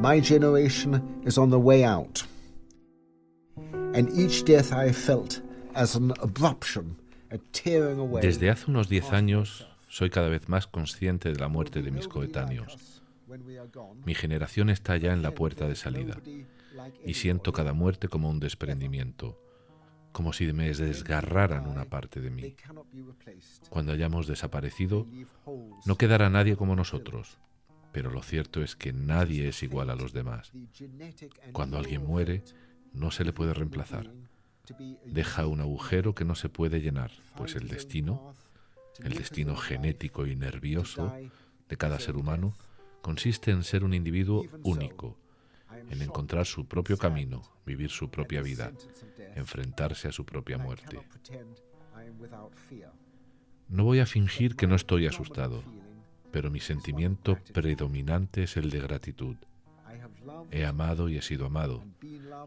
My generation is on the way out. And each death I have felt as an abruption, a tearing away. Desde hace unos 10 años soy cada vez más consciente de la muerte de mis coetáneos. Mi generación está ya en la puerta de salida y siento cada muerte como un desprendimiento, como si me desgarraran una parte de mí. Cuando hayamos desaparecido, no quedará nadie como nosotros, pero lo cierto es que nadie es igual a los demás. Cuando alguien muere, no se le puede reemplazar. Deja un agujero que no se puede llenar, pues el destino genético y nervioso de cada ser humano, consiste en ser un individuo único, en encontrar su propio camino, vivir su propia vida, enfrentarse a su propia muerte. No voy a fingir que no estoy asustado, pero mi sentimiento predominante es el de gratitud. He amado y he sido amado,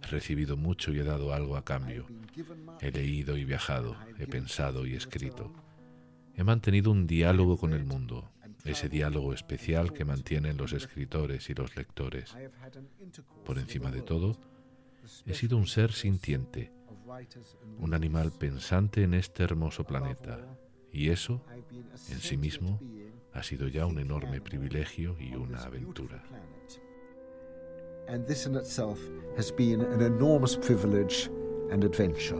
he recibido mucho y he dado algo a cambio, he leído y viajado, he pensado y escrito. He mantenido un diálogo con el mundo, ese diálogo especial que mantienen los escritores y los lectores. Por encima de todo, he sido un ser sintiente, un animal pensante en este hermoso planeta, y eso, en sí mismo, ha sido ya un enorme privilegio y una aventura. And this in itself has been an enormous privilege and adventure.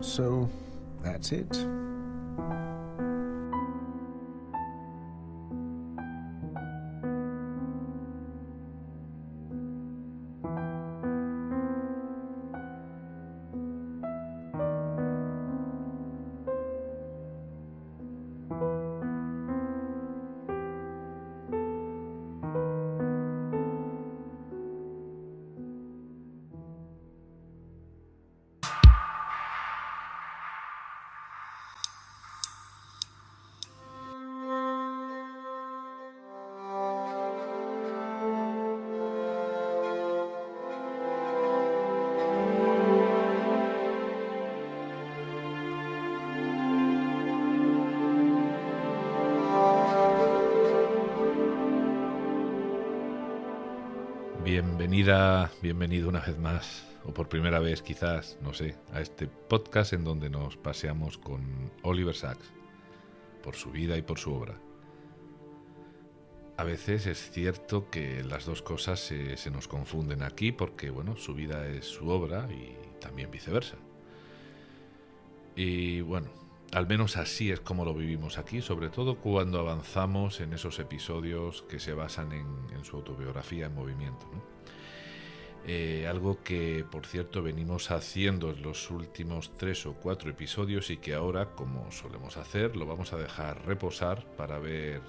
So, that's it. Bienvenido una vez más, o por primera vez quizás, no sé, a este podcast en donde nos paseamos con Oliver Sacks, por su vida y por su obra. A veces es cierto que las dos cosas se nos confunden aquí porque, bueno, su vida es su obra y también viceversa. Y bueno, al menos así es como lo vivimos aquí, sobre todo cuando avanzamos en esos episodios que se basan en su autobiografía en movimiento, ¿no? Algo que, por cierto, venimos haciendo en los últimos 3 o 4 episodios y que ahora, como solemos hacer, lo vamos a dejar reposar para ver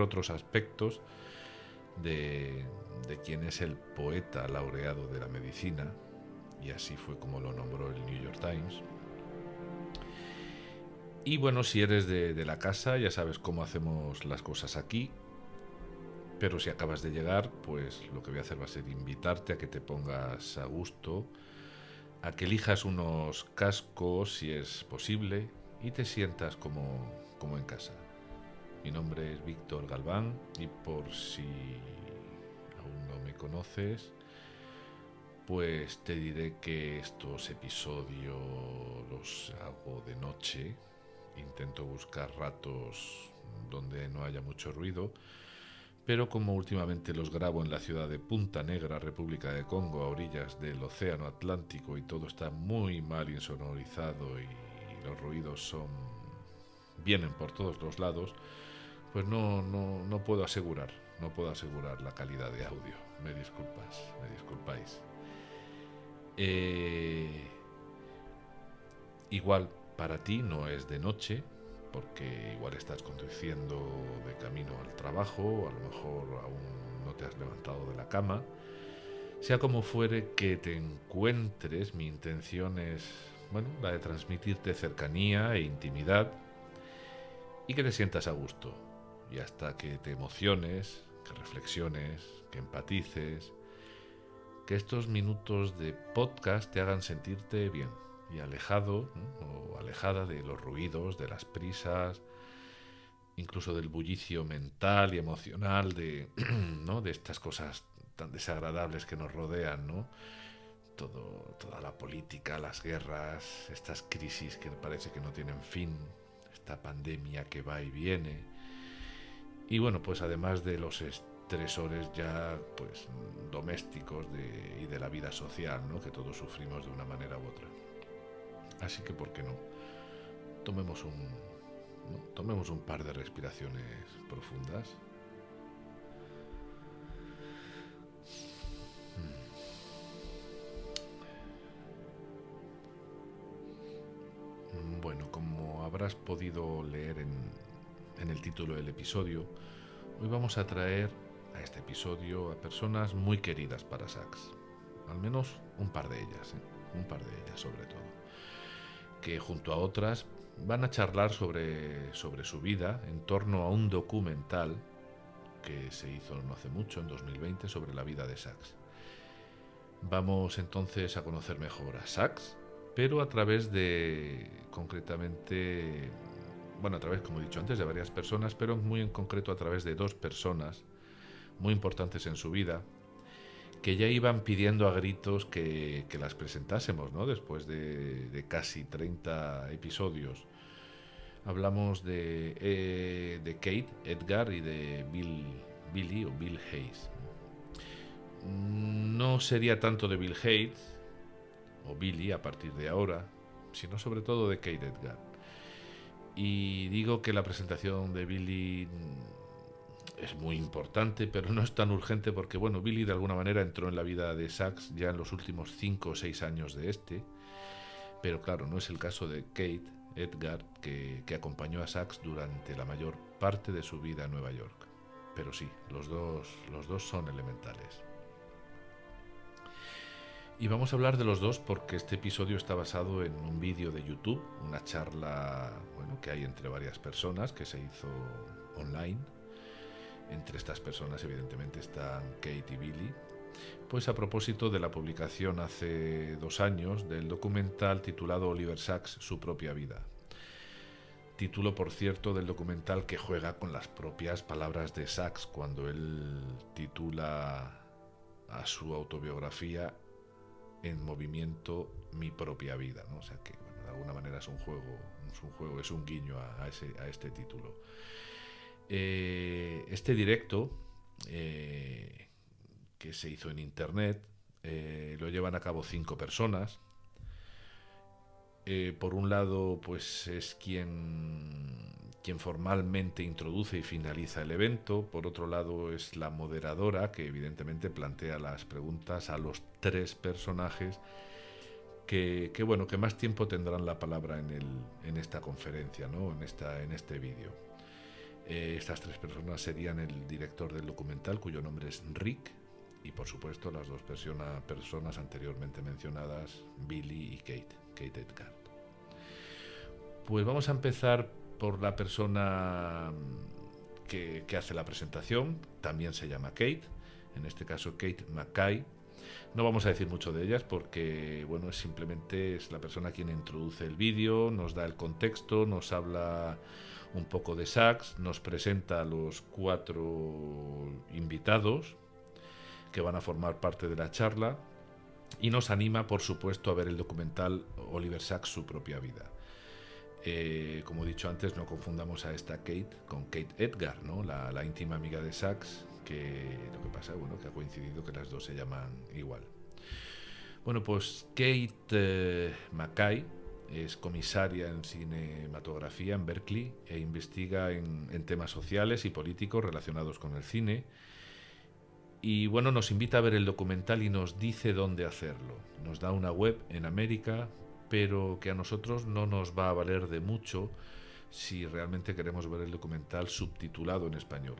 otros aspectos de quién es el poeta laureado de la medicina, y así fue como lo nombró el New York Times. Y bueno, si eres de la casa, ya sabes cómo hacemos las cosas aquí. Pero si acabas de llegar, pues lo que voy a hacer va a ser invitarte a que te pongas a gusto, a que elijas unos cascos si es posible y te sientas como en casa. Mi nombre es Víctor Galván y por si aún no me conoces, pues te diré que estos episodios los hago de noche. Intento buscar ratos donde no haya mucho ruido. Pero como últimamente los grabo en la ciudad de Punta Negra, República de Congo, a orillas del Océano Atlántico, y todo está muy mal insonorizado y los ruidos vienen por todos los lados, pues no puedo asegurar la calidad de audio. Me disculpáis. Igual para ti no es de noche, porque igual estás conduciendo de camino al trabajo, o a lo mejor aún no te has levantado de la cama. Sea como fuere que te encuentres, mi intención es, la de transmitirte cercanía e intimidad, y que te sientas a gusto. Y hasta que te emociones, que reflexiones, que empatices, que estos minutos de podcast te hagan sentirte bien y alejado, ¿no? O alejada de los ruidos, de las prisas, incluso del bullicio mental y emocional de, ¿no? de estas cosas tan desagradables que nos rodean, ¿no? Toda la política, las guerras, estas crisis que parece que no tienen fin, esta pandemia que va y viene. Y bueno, pues además de los estresores ya pues domésticos y de la vida social, ¿no? Que todos sufrimos de una manera u otra. Así que, ¿por qué no? Tomemos un par de respiraciones profundas. Bueno, como habrás podido leer en el título del episodio, hoy vamos a traer a este episodio a personas muy queridas para Sax. Al menos un par de ellas, un par de ellas sobre todo, que junto a otras van a charlar sobre su vida en torno a un documental que se hizo no hace mucho, en 2020, sobre la vida de Sax. Vamos entonces a conocer mejor a Sax, pero a través de, concretamente, bueno, a través, como he dicho antes, de varias personas, pero muy en concreto a través de dos personas muy importantes en su vida, que ya iban pidiendo a gritos que las presentásemos, ¿no? Después de casi 30 episodios. Hablamos de Kate Edgar y de Billy o Bill Hayes. No sería tanto de Bill Hayes o Billy a partir de ahora, sino sobre todo de Kate Edgar. Y digo que la presentación de Billy es muy importante, pero no es tan urgente porque, bueno, Billy de alguna manera entró en la vida de Sax ya en los últimos 5 o 6 años de este, pero claro, no es el caso de Kate Edgar, que acompañó a Sax durante la mayor parte de su vida en Nueva York. Pero sí, los dos son elementales. Y vamos a hablar de los dos porque este episodio está basado en un vídeo de YouTube, una charla, bueno, que hay entre varias personas, que se hizo online. Entre estas personas, evidentemente, están Kate y Billy. Pues a propósito de la publicación hace 2 años del documental titulado Oliver Sacks, su propia vida. Título, por cierto, del documental que juega con las propias palabras de Sacks cuando él titula a su autobiografía En movimiento, mi propia vida, ¿no? O sea que, bueno, de alguna manera es un juego, es un guiño a este título. Este directo que se hizo en internet lo llevan a cabo 5 personas. Por un lado, pues es quien formalmente introduce y finaliza el evento. Por otro lado, es la moderadora que evidentemente plantea las preguntas a los 3 personajes que más tiempo tendrán la palabra en esta conferencia, ¿no? en este vídeo. Estas 3 personas serían el director del documental, cuyo nombre es Rick, y por supuesto las 2 personas anteriormente mencionadas, Billy y Kate Edgar. Pues vamos a empezar por la persona que hace la presentación, también se llama Kate, en este caso Kate McKay. No vamos a decir mucho de ellas porque, bueno, simplemente es la persona quien introduce el vídeo, nos da el contexto, nos habla un poco de Sax, nos presenta a los 4 invitados que van a formar parte de la charla y nos anima, por supuesto, a ver el documental Oliver Sacks, su propia vida. Como he dicho antes, no confundamos a esta Kate con Kate Edgar, ¿no? la íntima amiga de Sax, que lo que pasa, bueno, que ha coincidido que las 2 se llaman igual. Bueno, pues Kate McKay es comisaria en cinematografía en Berkeley e investiga en temas sociales y políticos relacionados con el cine. Y bueno, nos invita a ver el documental y nos dice dónde hacerlo. Nos da una web en América, pero que a nosotros no nos va a valer de mucho si realmente queremos ver el documental subtitulado en español.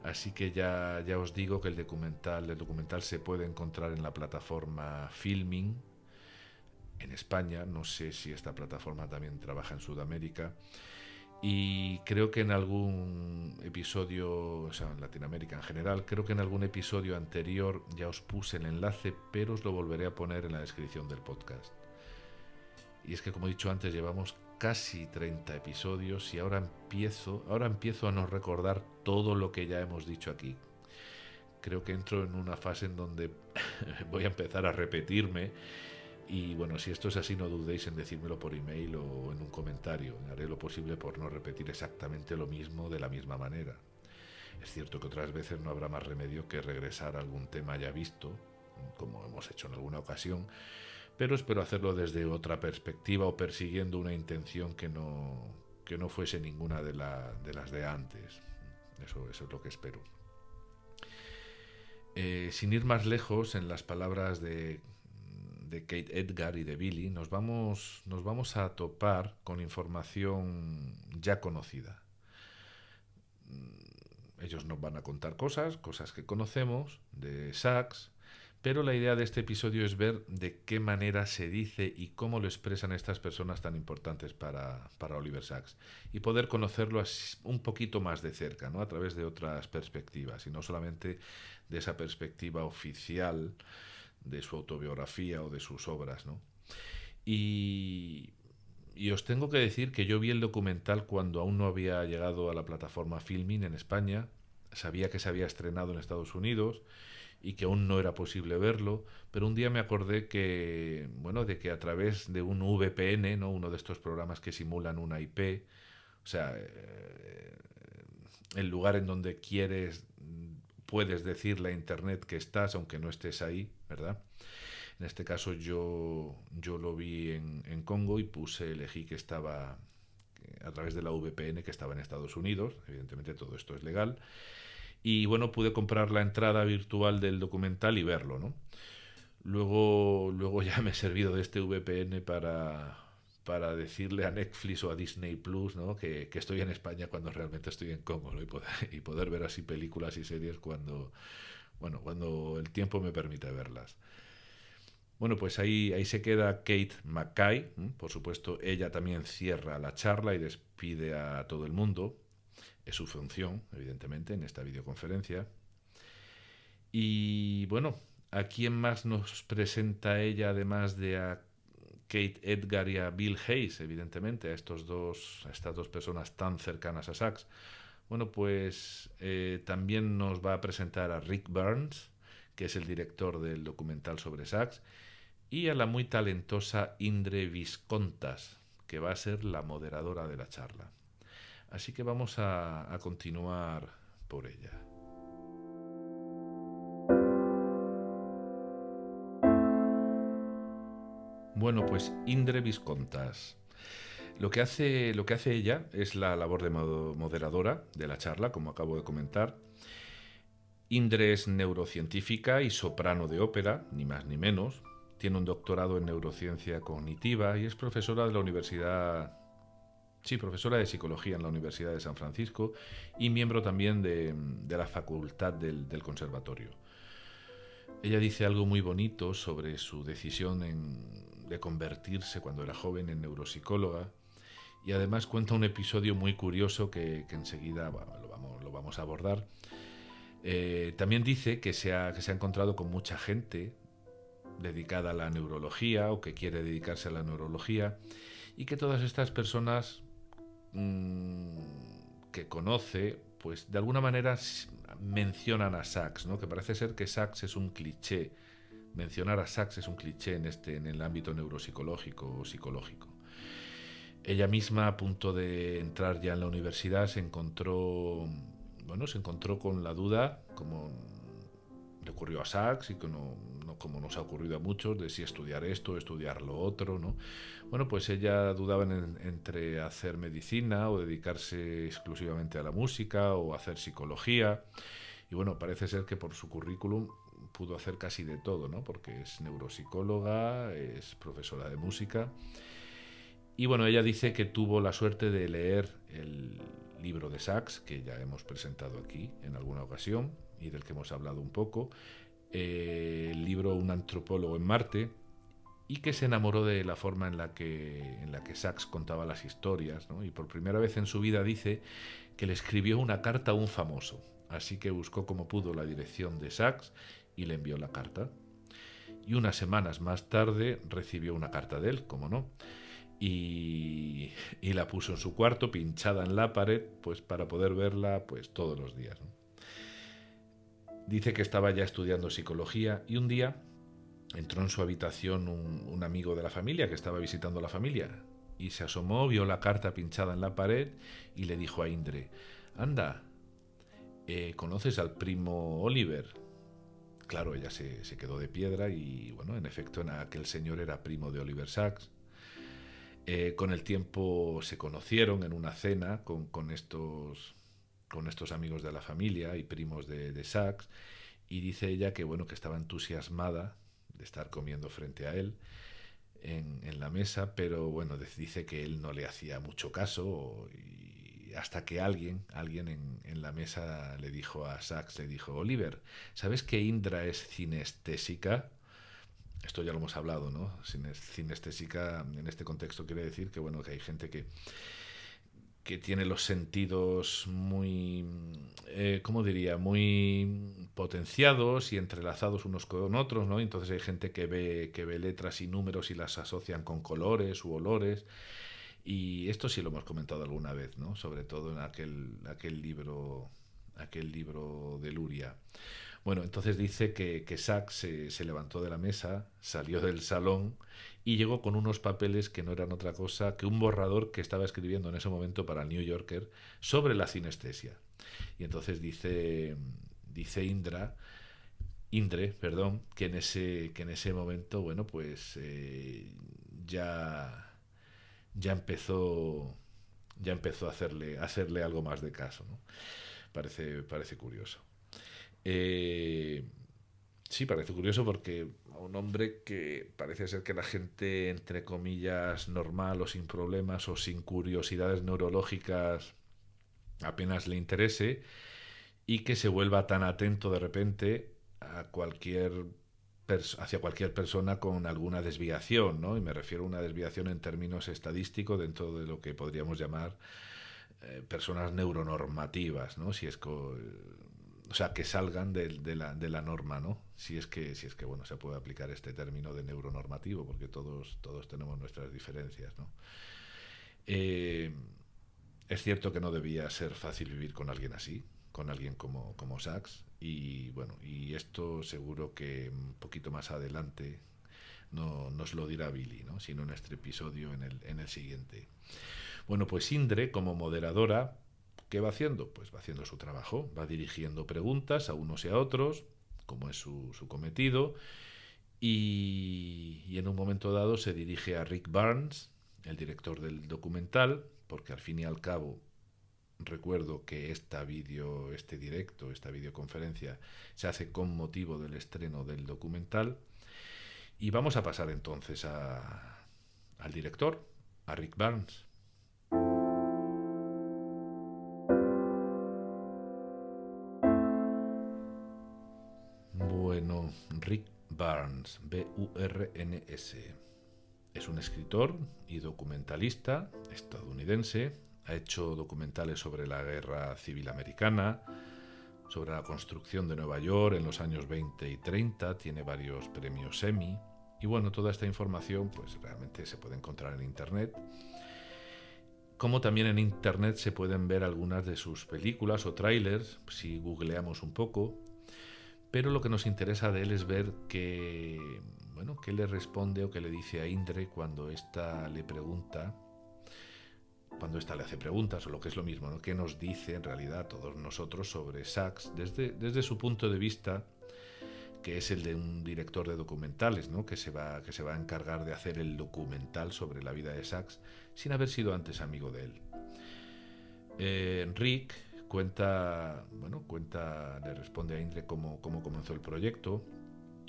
Así que ya os digo que el documental se puede encontrar en la plataforma Filming en España. No sé si esta plataforma también trabaja en Sudamérica. Y creo que en algún episodio, o sea, en Latinoamérica en general, creo que en algún episodio anterior ya os puse el enlace, pero os lo volveré a poner en la descripción del podcast. Y es que, como he dicho antes, llevamos casi 30 episodios y ahora empiezo a no recordar todo lo que ya hemos dicho aquí. Creo que entro en una fase en donde voy a empezar a repetirme. Y bueno, si esto es así, no dudéis en decírmelo por email o en un comentario. Haré lo posible por no repetir exactamente lo mismo de la misma manera. Es cierto que otras veces no habrá más remedio que regresar a algún tema ya visto, como hemos hecho en alguna ocasión, pero espero hacerlo desde otra perspectiva o persiguiendo una intención que no fuese ninguna de las de antes. Eso es lo que espero. Sin ir más lejos, en las palabras de Kate Edgar y de Billy, nos vamos a topar con información ya conocida. Ellos nos van a contar cosas que conocemos de Sachs, pero la idea de este episodio es ver de qué manera se dice y cómo lo expresan estas personas tan importantes para Oliver Sacks y poder conocerlo un poquito más de cerca, ¿no? A través de otras perspectivas y no solamente de esa perspectiva oficial de su autobiografía o de sus obras, ¿no? Y os tengo que decir que yo vi el documental cuando aún no había llegado a la plataforma Filmin en España. Sabía que se había estrenado en Estados Unidos y que aún no era posible verlo, pero un día me acordé que, bueno, de que a través de un VPN, ¿no? Uno de estos programas que simulan una IP, o sea, el lugar en donde puedes decirle a internet que estás, aunque no estés ahí, ¿verdad? En este caso yo lo vi en Congo y elegí que estaba a través de la VPN, que estaba en Estados Unidos. Evidentemente todo esto es legal. Y bueno, pude comprar la entrada virtual del documental y verlo, ¿no? Luego ya me he servido de este VPN para decirle a Netflix o a Disney Plus, ¿no? que estoy en España cuando realmente estoy en Congo, ¿no? y poder ver así películas y series cuando el tiempo me permite verlas. Bueno, pues ahí se queda Kate McKay. Por supuesto, ella también cierra la charla y despide a todo el mundo. Es su función, evidentemente, en esta videoconferencia. Y bueno, ¿a quién más nos presenta ella, además de a Kate Edgar y a Bill Hayes, evidentemente, a estas dos personas tan cercanas a Sachs? Bueno, pues también nos va a presentar a Rick Burns, que es el director del documental sobre Sachs, y a la muy talentosa Indre Viscontas, que va a ser la moderadora de la charla. Así que vamos a continuar por ella. Bueno, pues Indre Viscontas. Lo que hace ella es la labor de moderadora de la charla, como acabo de comentar. Indre es neurocientífica y soprano de ópera, ni más ni menos. Tiene un doctorado en neurociencia cognitiva y es profesora de la Universidad... Sí, profesora de psicología en la Universidad de San Francisco y miembro también de la facultad del conservatorio. Ella dice algo muy bonito sobre su decisión de convertirse cuando era joven en neuropsicóloga y además cuenta un episodio muy curioso que enseguida lo vamos a abordar. También dice que se ha encontrado con mucha gente dedicada a la neurología o que quiere dedicarse a la neurología y que todas estas personas que conoce, pues de alguna manera mencionan a Sachs, ¿no? Que parece ser que Sachs es un cliché. Mencionar a Sachs es un cliché en el ámbito neuropsicológico o psicológico. Ella misma, a punto de entrar ya en la universidad, se encontró con la duda, como le ocurrió a Sachs y como nos ha ocurrido a muchos, de si estudiar esto o estudiar lo otro, ¿no? Bueno, pues ella dudaba entre hacer medicina o dedicarse exclusivamente a la música o hacer psicología. Y bueno, parece ser que por su currículum pudo hacer casi de todo, ¿no? Porque es neuropsicóloga, es profesora de música. Y bueno, ella dice que tuvo la suerte de leer el libro de Sachs, que ya hemos presentado aquí en alguna ocasión y del que hemos hablado un poco, el libro Un antropólogo en Marte, y que se enamoró de la forma en la que Sachs contaba las historias, ¿no? Y por primera vez en su vida dice que le escribió una carta a un famoso. Así que buscó como pudo la dirección de Sachs y le envió la carta. Y unas semanas más tarde recibió una carta de él, como no, y la puso en su cuarto, pinchada en la pared, pues para poder verla pues todos los días, ¿no? Dice que estaba ya estudiando psicología y un día entró en su habitación un amigo de la familia que estaba visitando a la familia y se asomó, vio la carta pinchada en la pared y le dijo a Indre: anda, ¿conoces al primo Oliver? Claro, ella se quedó de piedra y, bueno, en efecto, aquel señor era primo de Oliver Sacks. Con el tiempo se conocieron en una cena con estos amigos de la familia y primos de Sacks, y dice ella que, bueno, que estaba entusiasmada de estar comiendo frente a él en la mesa, pero bueno, dice que él no le hacía mucho caso, y hasta que alguien en la mesa le dijo a Sachs, le dijo: Oliver, ¿sabes que Indra es cinestésica? Esto ya lo hemos hablado, ¿no? Cinestésica en este contexto quiere decir que, bueno, que hay gente que tiene los sentidos muy, ¿cómo diría?, muy potenciados y entrelazados unos con otros, ¿no? Entonces hay gente que ve letras y números y las asocian con colores u olores, y esto sí lo hemos comentado alguna vez, ¿no? Sobre todo en aquel libro de Luria. Bueno, entonces dice que Sachs se levantó de la mesa, salió del salón y llegó con unos papeles que no eran otra cosa que un borrador que estaba escribiendo en ese momento para el New Yorker sobre la sinestesia. Y entonces dice Indre, perdón, que en ese momento, bueno, pues ya ya empezó a hacerle algo más de caso, ¿no? Parece curioso. Eh, sí, parece curioso porque un hombre que parece ser que la gente, entre comillas, normal o sin problemas o sin curiosidades neurológicas apenas le interese, y que se vuelva tan atento de repente a hacia cualquier persona con alguna desviación, ¿no? Y me refiero a una desviación en términos estadísticos dentro de lo que podríamos llamar personas neuronormativas, ¿no? O sea, que salgan de la norma, ¿no? Si es que bueno, se puede aplicar este término de neuronormativo, porque todos tenemos nuestras diferencias, ¿no? Eh, es cierto que no debía ser fácil vivir con alguien así, con alguien como Sachs, y bueno, y esto seguro que un poquito más adelante no nos lo dirá Billy, ¿no? Sino en este episodio, en el siguiente. Bueno, pues Indre, como moderadora, ¿qué va haciendo? Pues va haciendo su trabajo, va dirigiendo preguntas a unos y a otros, como es su cometido, y en un momento dado se dirige a Rick Barnes, el director del documental, porque al fin y al cabo recuerdo que esta videoconferencia se hace con motivo del estreno del documental, y vamos a pasar entonces al director, a Rick Barnes. Bueno, Rick Barnes, B-U-R-N-S, es un escritor y documentalista estadounidense. Ha hecho documentales sobre la Guerra Civil Americana, sobre la construcción de Nueva York en los años 20 y 30, tiene varios premios Emmy, y bueno, toda esta información pues realmente se puede encontrar en internet, como también en internet se pueden ver algunas de sus películas o trailers si googleamos un poco. Pero lo que nos interesa de él es ver qué le responde o qué le dice a Indre cuando ésta le hace preguntas, o lo que es lo mismo, ¿no? Qué nos dice en realidad a todos nosotros sobre Sachs desde su punto de vista, que es el de un director de documentales, ¿no? que se va a encargar de hacer el documental sobre la vida de Sachs sin haber sido antes amigo de él. Rick le responde a Indre cómo comenzó el proyecto.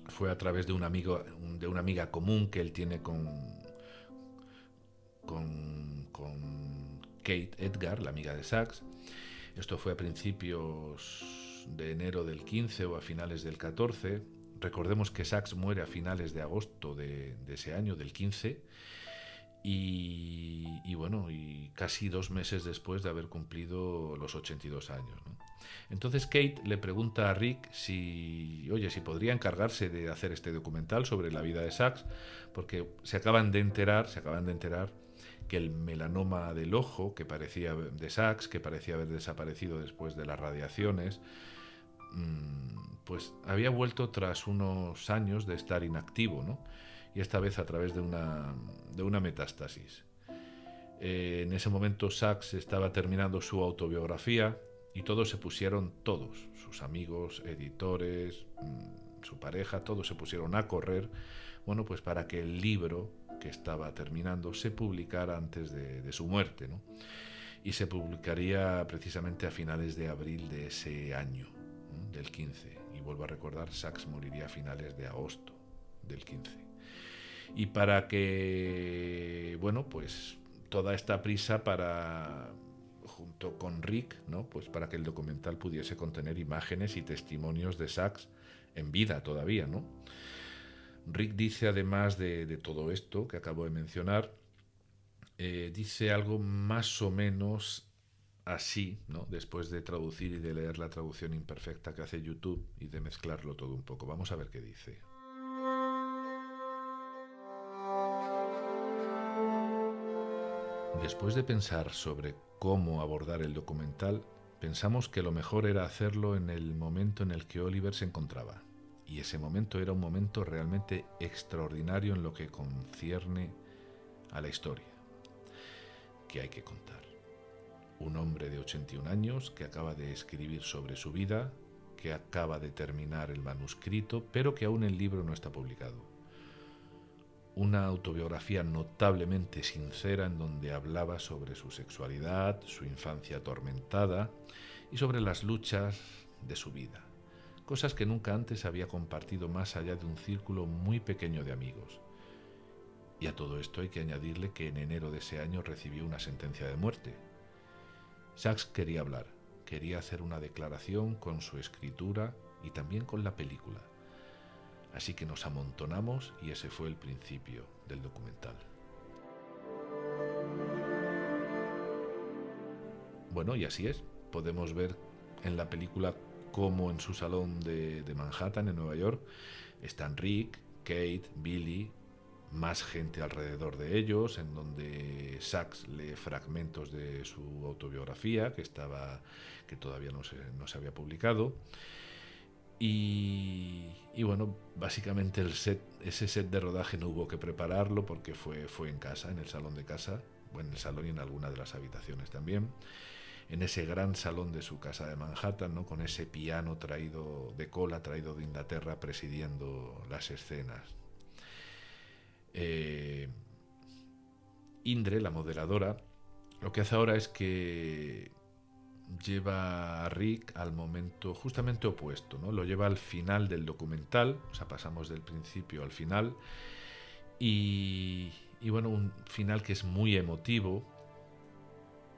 Fue a través de una amiga común que él tiene con Kate Edgar, la amiga de Sachs. Esto fue a principios de enero del 15 o a finales del 14. Recordemos que Sachs muere a finales de agosto de ese año, del 15, y bueno, y casi 2 meses después de haber cumplido los 82 años, ¿no? Entonces Kate le pregunta a Rick si podría encargarse de hacer este documental sobre la vida de Sachs, porque se acaban de enterar que el melanoma del ojo que parecía de Sachs, que parecía haber desaparecido después de las radiaciones, pues había vuelto tras unos años de estar inactivo, ¿no? Y esta vez a través de una metástasis. En ese momento Sachs estaba terminando su autobiografía y todos, sus amigos, editores, su pareja, todos se pusieron a correr, bueno, pues para que el libro que estaba terminando se publicara antes de su muerte, ¿no? Y se publicaría precisamente a finales de abril de ese año, ¿no? Del 15. Y vuelvo a recordar, Sachs moriría a finales de agosto del 15. Y para que, bueno, pues toda esta prisa junto con Rick, ¿no? Pues para que el documental pudiese contener imágenes y testimonios de Sachs en vida todavía, ¿no? Rick dice, además de todo esto que acabo de mencionar, dice algo más o menos así, ¿no? Después de traducir y de leer la traducción imperfecta que hace YouTube y de mezclarlo todo un poco. Vamos a ver qué dice. Después de pensar sobre cómo abordar el documental, pensamos que lo mejor era hacerlo en el momento en el que Oliver se encontraba. Y ese momento era un momento realmente extraordinario en lo que concierne a la historia que hay que contar. Un hombre de 81 años que acaba de escribir sobre su vida, que acaba de terminar el manuscrito, pero que aún el libro no está publicado. Una autobiografía notablemente sincera en donde hablaba sobre su sexualidad, su infancia atormentada y sobre las luchas de su vida. Cosas que nunca antes había compartido más allá de un círculo muy pequeño de amigos. Y a todo esto hay que añadirle que en enero de ese año recibió una sentencia de muerte. Sachs quería hablar, quería hacer una declaración con su escritura y también con la película. Así que nos amontonamos y ese fue el principio del documental. Bueno, y así es. Podemos ver en la película cómo en su salón de Manhattan, en Nueva York, están Rick, Kate, Billy, más gente alrededor de ellos, en donde Sachs lee fragmentos de su autobiografía, que todavía no se había publicado. Y bueno, básicamente ese set de rodaje no hubo que prepararlo porque fue en casa, en el salón de casa, en el salón y en alguna de las habitaciones también, en ese gran salón de su casa de Manhattan, ¿no? Con ese piano traído de Inglaterra, presidiendo las escenas. Indre, la moderadora, lo que hace ahora es que lleva a Rick al momento justamente opuesto, ¿no? Lo lleva al final del documental, o sea, pasamos del principio al final, y bueno, un final que es muy emotivo,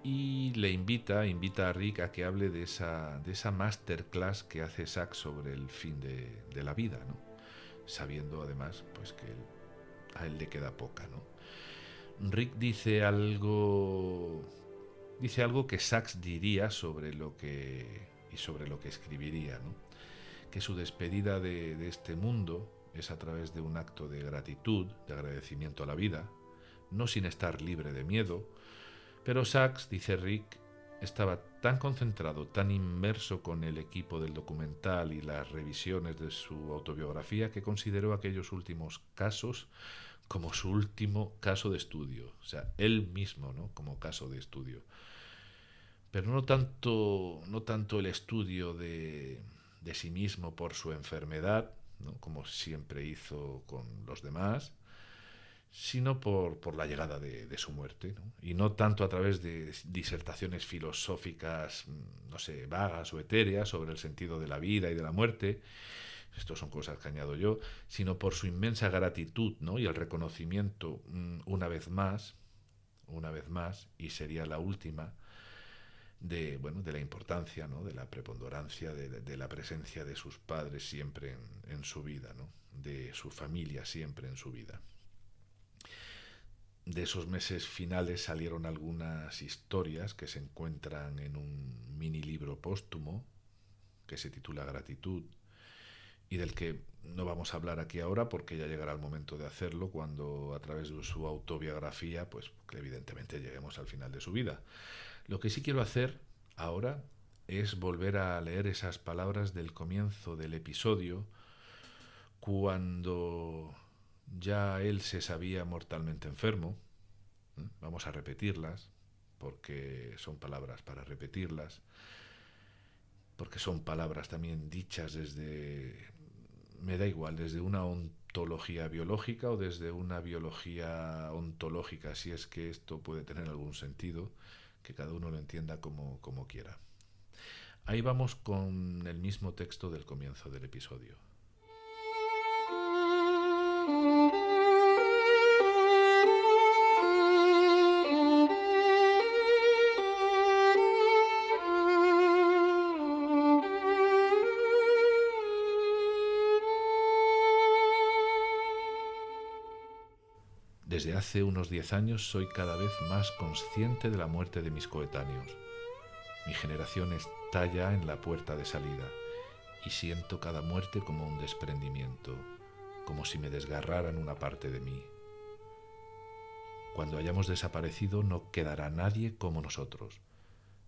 y le invita a Rick a que hable de esa masterclass que hace Sachs sobre el fin de la vida, ¿no? Sabiendo además pues que a él le queda poca, ¿no? Rick dice algo que Sachs diría sobre lo que escribiría, ¿no? Que su despedida de este mundo es a través de un acto de gratitud, de agradecimiento a la vida, no sin estar libre de miedo, pero Sachs, dice Rick, estaba tan concentrado, tan inmerso con el equipo del documental y las revisiones de su autobiografía que consideró aquellos últimos casos como su último caso de estudio, o sea, él mismo, ¿no? Como caso de estudio. Pero no tanto el estudio de sí mismo por su enfermedad, ¿no? Como siempre hizo con los demás, sino por la llegada de su muerte, ¿no? Y no tanto a través de disertaciones filosóficas, no sé, vagas o etéreas sobre el sentido de la vida y de la muerte, esto son cosas que añado yo, sino por su inmensa gratitud, ¿no? Y el reconocimiento, una vez más, y sería la última, de la importancia, ¿no? De la preponderancia, de la presencia de sus padres siempre en su vida, ¿no? De su familia siempre en su vida. De esos meses finales salieron algunas historias que se encuentran en un mini libro póstumo que se titula Gratitud y del que no vamos a hablar aquí ahora porque ya llegará el momento de hacerlo cuando a través de su autobiografía, pues que evidentemente lleguemos al final de su vida. Lo que sí quiero hacer ahora es volver a leer esas palabras del comienzo del episodio cuando ya él se sabía mortalmente enfermo. Vamos a repetirlas porque son palabras para repetirlas, porque son palabras también dichas desde, me da igual, desde una ontología biológica o desde una biología ontológica, si es que esto puede tener algún sentido, que cada uno lo entienda como quiera. Ahí vamos con el mismo texto del comienzo del episodio. Desde hace unos 10 años soy cada vez más consciente de la muerte de mis coetáneos. Mi generación está ya en la puerta de salida y siento cada muerte como un desprendimiento, como si me desgarraran una parte de mí. Cuando hayamos desaparecido no quedará nadie como nosotros,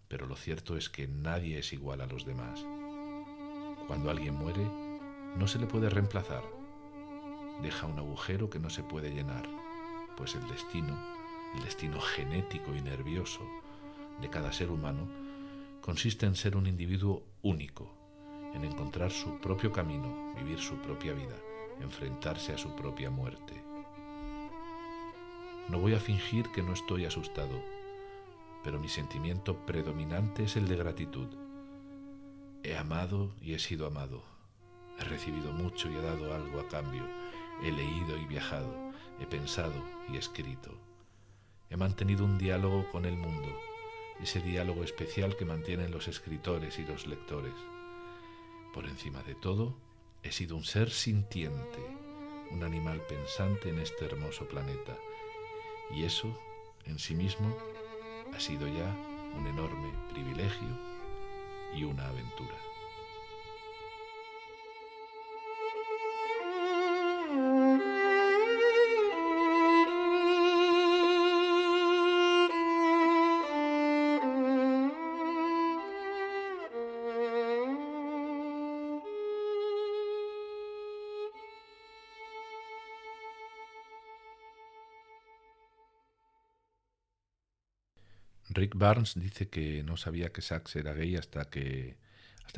pero lo cierto es que nadie es igual a los demás. Cuando alguien muere, no se le puede reemplazar. Deja un agujero que no se puede llenar, pues el destino genético y nervioso de cada ser humano, consiste en ser un individuo único, en encontrar su propio camino, vivir su propia vida, enfrentarse a su propia muerte. No voy a fingir que no estoy asustado, pero mi sentimiento predominante es el de gratitud. He amado y he sido amado. He recibido mucho y he dado algo a cambio. He leído y viajado. He pensado y escrito. He mantenido un diálogo con el mundo, ese diálogo especial que mantienen los escritores y los lectores. Por encima de todo, he sido un ser sintiente, un animal pensante en este hermoso planeta. Y eso, en sí mismo, ha sido ya un enorme privilegio y una aventura. Rick Barnes dice que no sabía que Sax era gay hasta que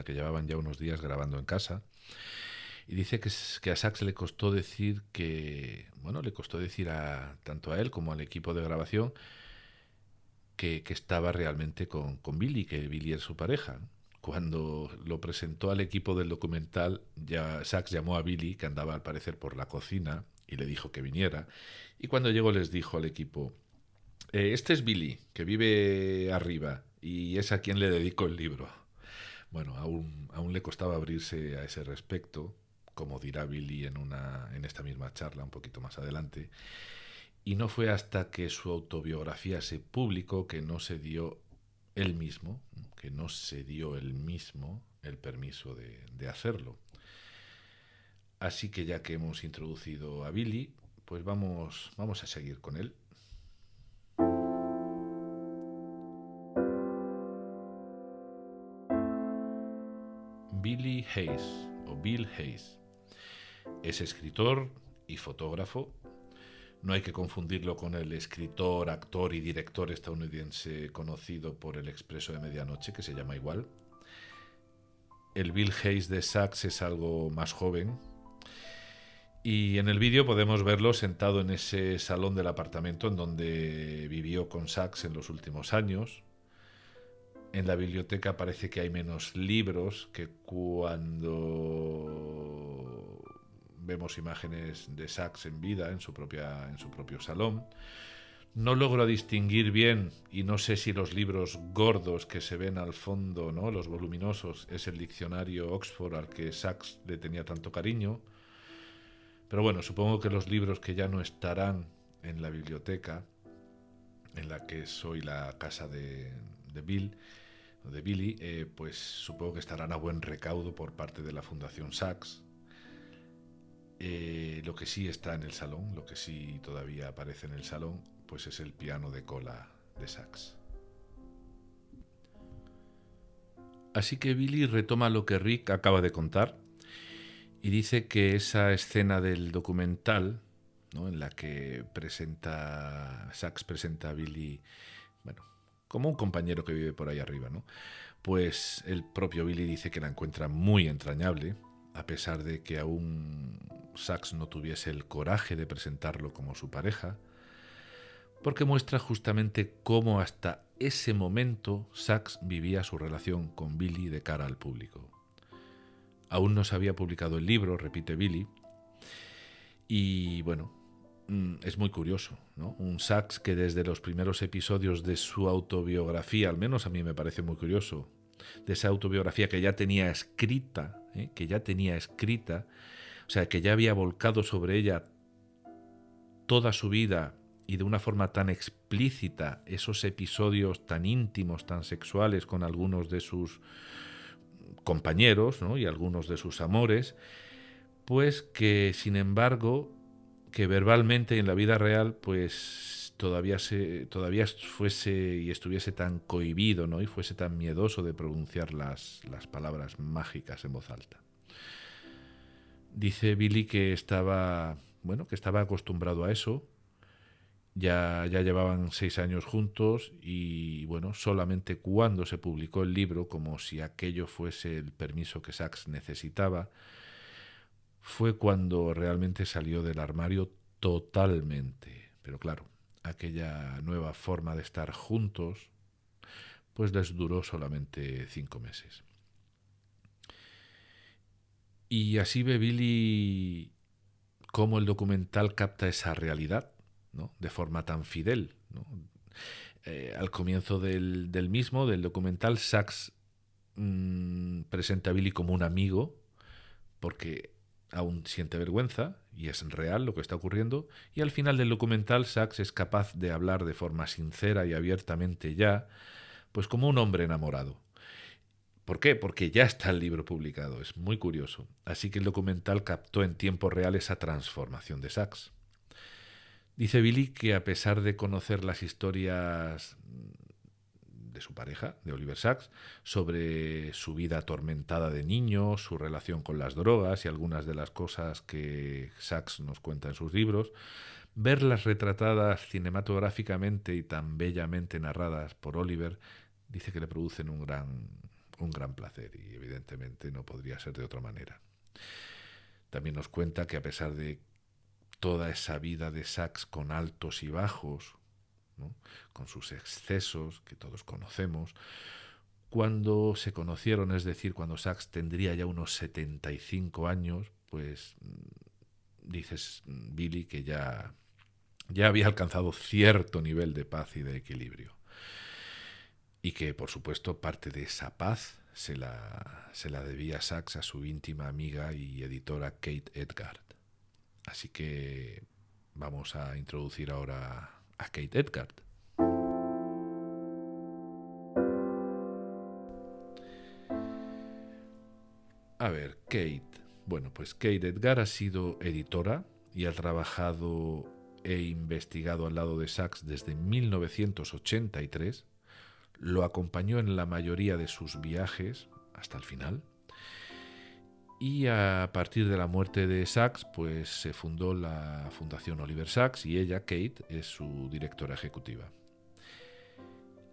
llevaban ya unos días grabando en casa. Y dice que a Sax le costó decir tanto a él como al equipo de grabación que estaba realmente con Billy, que Billy es su pareja. Cuando lo presentó al equipo del documental, ya Sax llamó a Billy, que andaba al parecer por la cocina, y le dijo que viniera. Y cuando llegó les dijo al equipo: este es Billy, que vive arriba, y es a quien le dedico el libro. Bueno, aún le costaba abrirse a ese respecto, como dirá Billy en esta misma charla un poquito más adelante. Y no fue hasta que su autobiografía se publicó que no se dio él mismo el permiso de hacerlo. Así que ya que hemos introducido a Billy, pues vamos a seguir con él. Billy Hayes, o Bill Hayes, es escritor y fotógrafo. No hay que confundirlo con el escritor, actor y director estadounidense conocido por El Expreso de Medianoche, que se llama igual. El Bill Hayes de Sax es algo más joven. Y en el vídeo podemos verlo sentado en ese salón del apartamento en donde vivió con Sax en los últimos años. En la biblioteca parece que hay menos libros que cuando vemos imágenes de Sax en vida en su propio salón. No logro distinguir bien, y no sé si los libros gordos que se ven al fondo, ¿no?, los voluminosos, es el diccionario Oxford al que Sachs le tenía tanto cariño. Pero bueno, supongo que los libros que ya no estarán en la biblioteca, en la que es hoy la casa de Billy, pues supongo que estarán a buen recaudo por parte de la Fundación Sachs. Lo que sí está en el salón, lo que sí todavía aparece en el salón, pues es el piano de cola de Sachs. Así que Billy retoma lo que Rick acaba de contar y dice que esa escena del documental, ¿no?, en la que Sachs presenta a Billy, bueno, como un compañero que vive por ahí arriba, ¿no?, pues el propio Billy dice que la encuentra muy entrañable, a pesar de que aún Sachs no tuviese el coraje de presentarlo como su pareja, porque muestra justamente cómo hasta ese momento Sachs vivía su relación con Billy de cara al público. Aún no se había publicado el libro, repite Billy, y bueno, es muy curioso, ¿no? Un Sachs que desde los primeros episodios de su autobiografía, al menos a mí me parece muy curioso, de esa autobiografía que ya tenía escrita, o sea, que ya había volcado sobre ella toda su vida y de una forma tan explícita esos episodios tan íntimos, tan sexuales con algunos de sus compañeros, ¿no?, y algunos de sus amores, pues que sin embargo, que verbalmente en la vida real, pues todavía fuese y estuviese tan cohibido, ¿no?, y fuese tan miedoso de pronunciar las palabras mágicas en voz alta. Dice Billy que estaba acostumbrado a eso. Ya llevaban 6 años juntos y bueno, solamente cuando se publicó el libro, como si aquello fuese el permiso que Sachs necesitaba, fue cuando realmente salió del armario totalmente. Pero claro, aquella nueva forma de estar juntos, pues les duró solamente 5 meses. Y así ve Billy cómo el documental capta esa realidad, ¿no?, de forma tan fidel, ¿no? Al comienzo del documental, Sachs presenta a Billy como un amigo, porque aún siente vergüenza, y es real lo que está ocurriendo, y al final del documental Sachs es capaz de hablar de forma sincera y abiertamente ya, pues como un hombre enamorado. ¿Por qué? Porque ya está el libro publicado, es muy curioso. Así que el documental captó en tiempo real esa transformación de Sachs. Dice Billy que a pesar de conocer las historias de su pareja, de Oliver Sacks, sobre su vida atormentada de niño, su relación con las drogas y algunas de las cosas que Sacks nos cuenta en sus libros, verlas retratadas cinematográficamente y tan bellamente narradas por Oliver, dice que le producen un gran placer y evidentemente no podría ser de otra manera. También nos cuenta que a pesar de toda esa vida de Sacks con altos y bajos, ¿no?, con sus excesos que todos conocemos, cuando se conocieron, es decir, cuando Sacks tendría ya unos 75 años, pues dices Billy que ya había alcanzado cierto nivel de paz y de equilibrio. Y que, por supuesto, parte de esa paz se la debía Sacks a su íntima amiga y editora Kate Edgard. Así que vamos a introducir ahora a Kate Edgard. A ver, Kate. Bueno, pues Kate Edgard ha sido editora y ha trabajado e investigado al lado de Sacks desde 1983. Lo acompañó en la mayoría de sus viajes hasta el final. Y a partir de la muerte de Sacks, pues se fundó la Fundación Oliver Sacks y ella, Kate, es su directora ejecutiva.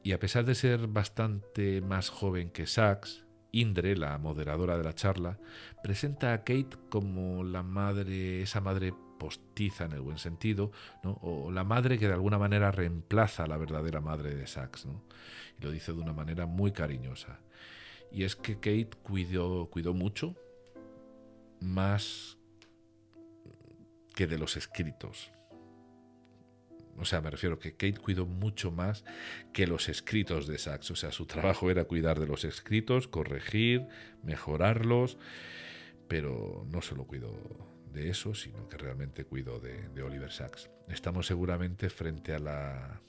Y a pesar de ser bastante más joven que Sacks, Indre, la moderadora de la charla, presenta a Kate como la madre, esa madre postiza en el buen sentido, ¿no?, o la madre que de alguna manera reemplaza a la verdadera madre de Sacks, ¿no? Y lo dice de una manera muy cariñosa. Y es que Kate cuidó mucho, más que de los escritos. O sea, me refiero que Kate cuidó mucho más que los escritos de Sachs. O sea, su trabajo era cuidar de los escritos, corregir, mejorarlos, pero no solo cuidó de eso, sino que realmente cuidó de Oliver Sacks. Estamos seguramente frente a la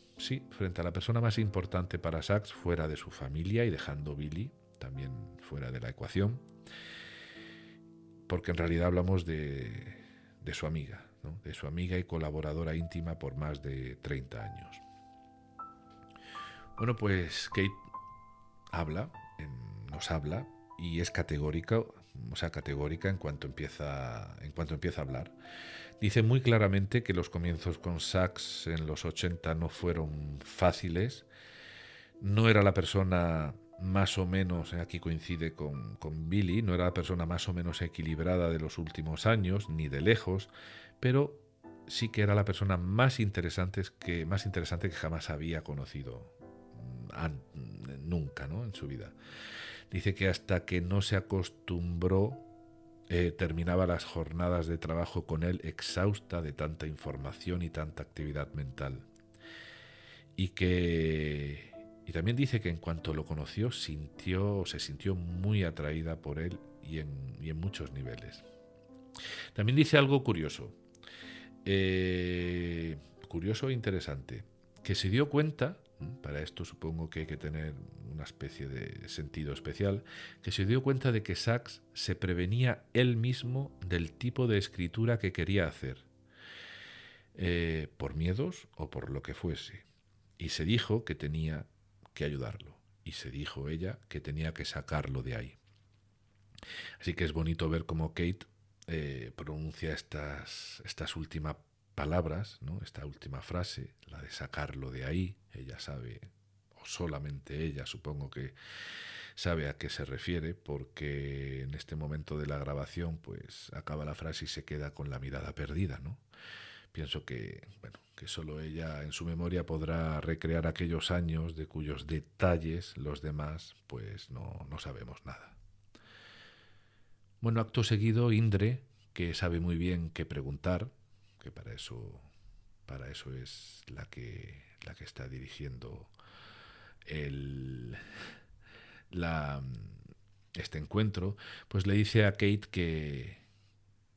persona más importante para Sacks fuera de su familia y dejando Billy también fuera de la ecuación, porque en realidad hablamos de su amiga, ¿no? De su amiga y colaboradora íntima por más de 30 años. Bueno, pues Kate nos habla y es categórica, categórica en cuanto empieza a hablar. Dice muy claramente que los comienzos con Sacks en los 80 no fueron fáciles. No era la persona más o menos, aquí coincide con Billy, no era la persona más o menos equilibrada de los últimos años, ni de lejos, pero sí que era la persona más interesante que jamás había conocido nunca, ¿no? En su vida. Dice que hasta que no se acostumbró, terminaba las jornadas de trabajo con él exhausta de tanta información y tanta actividad mental. Y también dice que en cuanto lo conoció se sintió muy atraída por él y en muchos niveles. También dice algo curioso, curioso e interesante, que se dio cuenta, para esto supongo que hay que tener una especie de sentido especial, que se dio cuenta de que Sacks se prevenía él mismo del tipo de escritura que quería hacer, por miedos o por lo que fuese, y se dijo que tenía que ayudarlo, y se dijo ella que tenía que sacarlo de ahí. Así que es bonito ver cómo Kate pronuncia estas últimas palabras, ¿no? Esta última frase, la de sacarlo de ahí. Ella sabe, o solamente ella supongo que sabe a qué se refiere, porque en este momento de la grabación pues acaba la frase y se queda con la mirada perdida, ¿no? Pienso que solo ella en su memoria podrá recrear aquellos años de cuyos detalles los demás pues no sabemos nada. Bueno, acto seguido, Indre, que sabe muy bien qué preguntar, que para eso es la que está dirigiendo este encuentro, pues le dice a Kate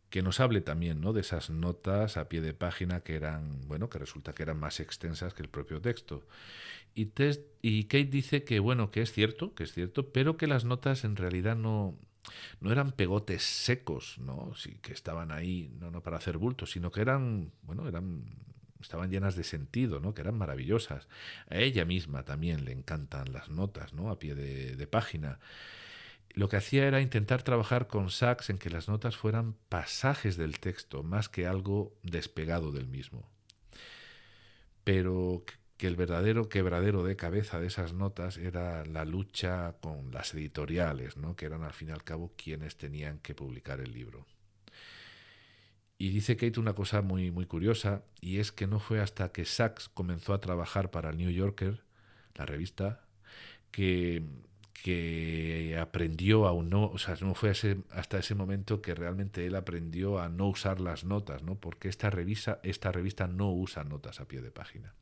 que nos hable también, ¿no?, de esas notas a pie de página que resulta que eran más extensas que el propio texto. Y Kate dice que es cierto, pero que las notas en realidad no eran pegotes secos, ¿no? Sí, que estaban ahí, no para hacer bultos, sino que estaban llenas de sentido, ¿no? Que eran maravillosas. A ella misma también le encantan las notas, ¿no?, a pie de página. Lo que hacía era intentar trabajar con Sacks en que las notas fueran pasajes del texto, más que algo despegado del mismo. Pero que el verdadero quebradero de cabeza de esas notas era la lucha con las editoriales, ¿no?, que eran al fin y al cabo quienes tenían que publicar el libro. Y dice Kate una cosa muy, muy curiosa, y es que no fue hasta que Sacks comenzó a trabajar para el New Yorker, la revista, que aprendió no fue hasta ese momento que realmente él aprendió a no usar las notas, ¿no?, porque esta revista no usa notas a pie de página.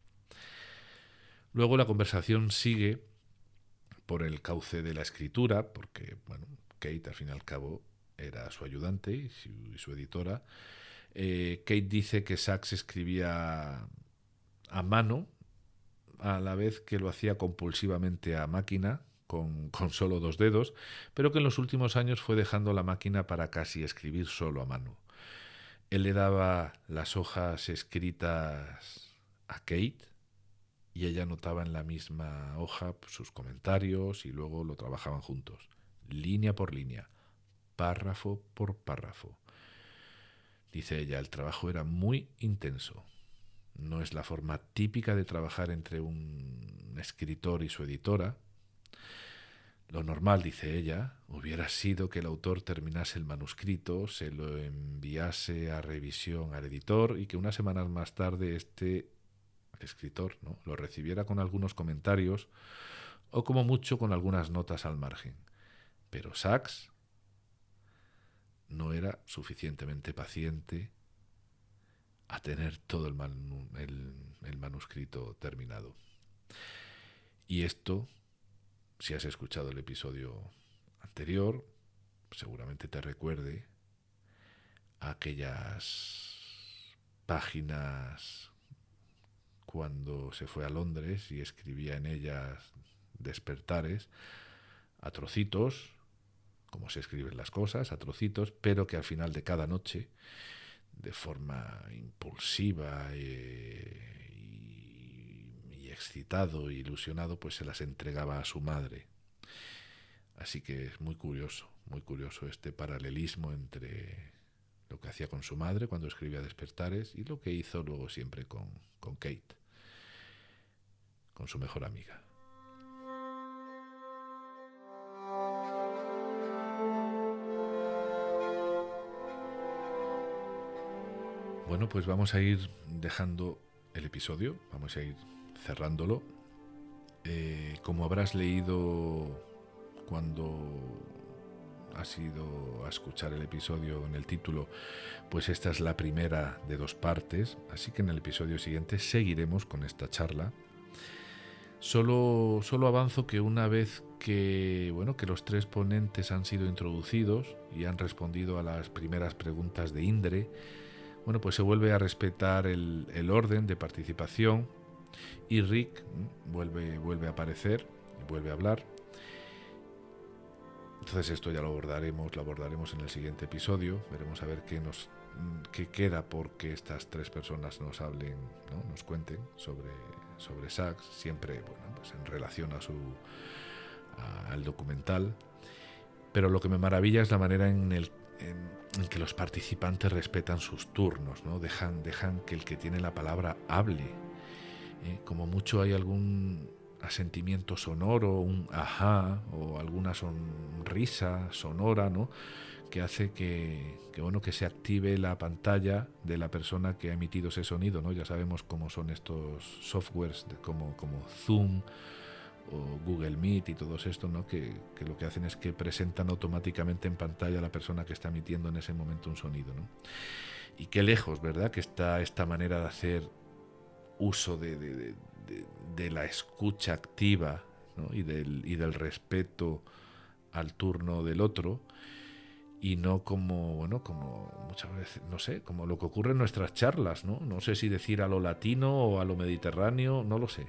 Luego la conversación sigue por el cauce de la escritura, porque Kate al fin y al cabo era su ayudante y su editora. Kate dice que Sacks escribía a mano, a la vez que lo hacía compulsivamente a máquina, con solo 2 dedos, pero que en los últimos años fue dejando la máquina para casi escribir solo a mano. Él le daba las hojas escritas a Kate y ella anotaba en la misma hoja sus comentarios y luego lo trabajaban juntos, línea por línea, párrafo por párrafo. Dice ella, el trabajo era muy intenso. No es la forma típica de trabajar entre un escritor y su editora. Lo normal, dice ella, hubiera sido que el autor terminase el manuscrito, se lo enviase a revisión al editor y que unas semanas más tarde el escritor, ¿no?, lo recibiera con algunos comentarios o como mucho con algunas notas al margen. Pero Sacks no era suficientemente paciente a tener todo el el manuscrito terminado. Y esto, si has escuchado el episodio anterior, seguramente te recuerde a aquellas páginas cuando se fue a Londres y escribía en ellas despertares a trocitos, como se escriben las cosas, a trocitos, pero que al final de cada noche, de forma impulsiva y excitado e ilusionado, pues se las entregaba a su madre. Así que es muy curioso este paralelismo entre lo que hacía con su madre cuando escribía despertares y lo que hizo luego siempre con Kate, con su mejor amiga. Bueno, pues vamos a ir dejando el episodio, vamos a ir cerrándolo. Como habrás leído cuando has ido a escuchar el episodio en el título, pues esta es la primera de 2 partes, así que en el episodio siguiente seguiremos con esta charla. Solo avanzo que una vez que los 3 ponentes han sido introducidos y han respondido a las primeras preguntas de Indre, pues se vuelve a respetar el orden de participación y Rick vuelve a aparecer y vuelve a hablar. Entonces esto ya lo abordaremos en el siguiente episodio. Veremos a ver qué queda porque estas 3 personas nos hablen, ¿no? Nos cuenten sobre Sax, siempre pues en relación al documental. Pero lo que me maravilla es la manera en que los participantes respetan sus turnos, ¿no? Dejan que el que tiene la palabra hable. Como mucho hay algún asentimiento sonoro, un ajá o alguna sonrisa sonora, ¿no? Que hace que se active la pantalla de la persona que ha emitido ese sonido, ¿no? Ya sabemos cómo son estos softwares como Zoom o Google Meet y todos estos, ¿no? Que lo que hacen es que presentan automáticamente en pantalla a la persona que está emitiendo en ese momento un sonido, ¿no? Y qué lejos, ¿verdad?, que está esta manera de hacer uso de la escucha activa, ¿no? y del respeto al turno del otro, y no como muchas veces, no sé, como lo que ocurre en nuestras charlas, ¿no? No sé si decir a lo latino o a lo mediterráneo, no lo sé.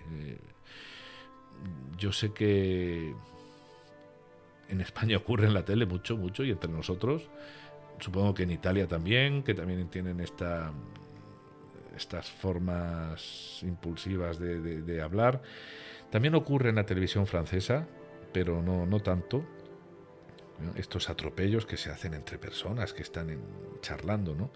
Yo sé que en España ocurre en la tele mucho, y entre nosotros, supongo que en Italia también, que también tienen estas formas impulsivas de hablar. También ocurre en la televisión francesa, pero no tanto. Estos atropellos que se hacen entre personas que están charlando, ¿no?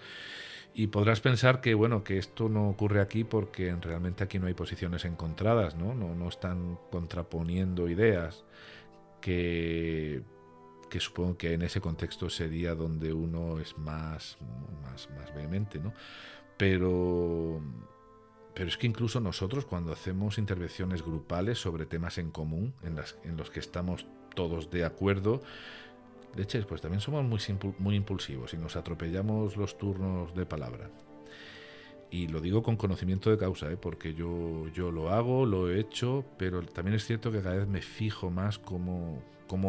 Y podrás pensar que esto no ocurre aquí porque realmente aquí no hay posiciones encontradas, ¿no? No están contraponiendo ideas, que supongo que en ese contexto sería donde uno es más vehemente, ¿no? Pero es que incluso nosotros, cuando hacemos intervenciones grupales sobre temas en común, en los que estamos todos de acuerdo, leches, pues también somos muy impulsivos y nos atropellamos los turnos de palabra. Y lo digo con conocimiento de causa, porque yo lo hago, lo he hecho, pero también es cierto que cada vez me fijo más cómo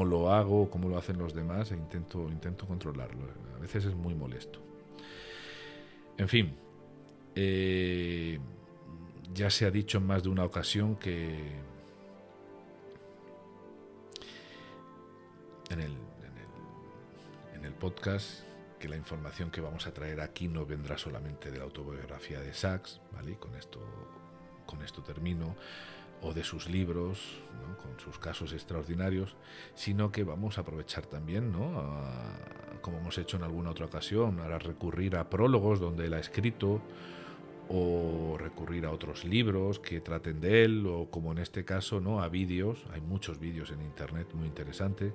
lo hago, cómo lo hacen los demás, e intento controlarlo. A veces es muy molesto. En fin, ya se ha dicho en más de una ocasión que en el podcast, que la información que vamos a traer aquí no vendrá solamente de la autobiografía de Sax, ¿vale? Y con esto termino, o de sus libros, ¿no? Con sus casos extraordinarios, sino que vamos a aprovechar también, ¿no? Como hemos hecho en alguna otra ocasión, a recurrir a prólogos donde él ha escrito, o recurrir a otros libros que traten de él, o como en este caso, ¿no? A vídeos. Hay muchos vídeos en internet muy interesantes.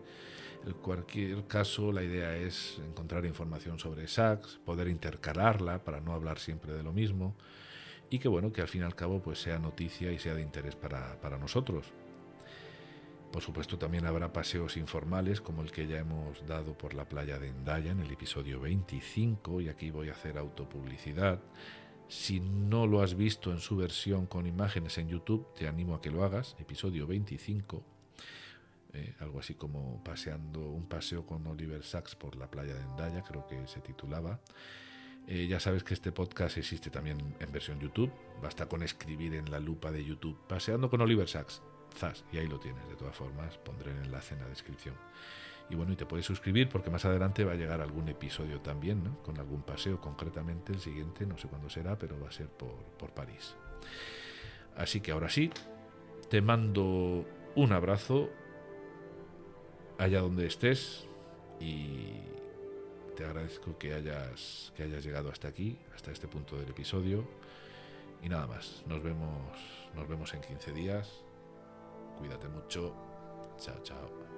En cualquier caso, la idea es encontrar información sobre Sax, poder intercalarla para no hablar siempre de lo mismo, y que al fin y al cabo pues sea noticia y sea de interés para nosotros. Por supuesto, también habrá paseos informales como el que ya hemos dado por la playa de Hendaya en el episodio 25, y aquí voy a hacer autopublicidad. Si no lo has visto en su versión con imágenes en YouTube, te animo a que lo hagas, episodio 25, algo así como un paseo con Oliver Sacks por la playa de Hendaya, creo que se titulaba. Ya sabes que este podcast existe también en versión YouTube, basta con escribir en la lupa de YouTube Paseando con Oliver Sacks, y ahí lo tienes. De todas formas, pondré el enlace en la descripción. Y bueno, y te puedes suscribir porque más adelante va a llegar algún episodio también, ¿no? Con algún paseo, concretamente el siguiente, no sé cuándo será, pero va a ser por París. Así que ahora sí, te mando un abrazo allá donde estés y te agradezco que hayas llegado hasta aquí, hasta este punto del episodio. Y nada más, nos vemos en 15 días. Cuídate mucho. Chao, chao.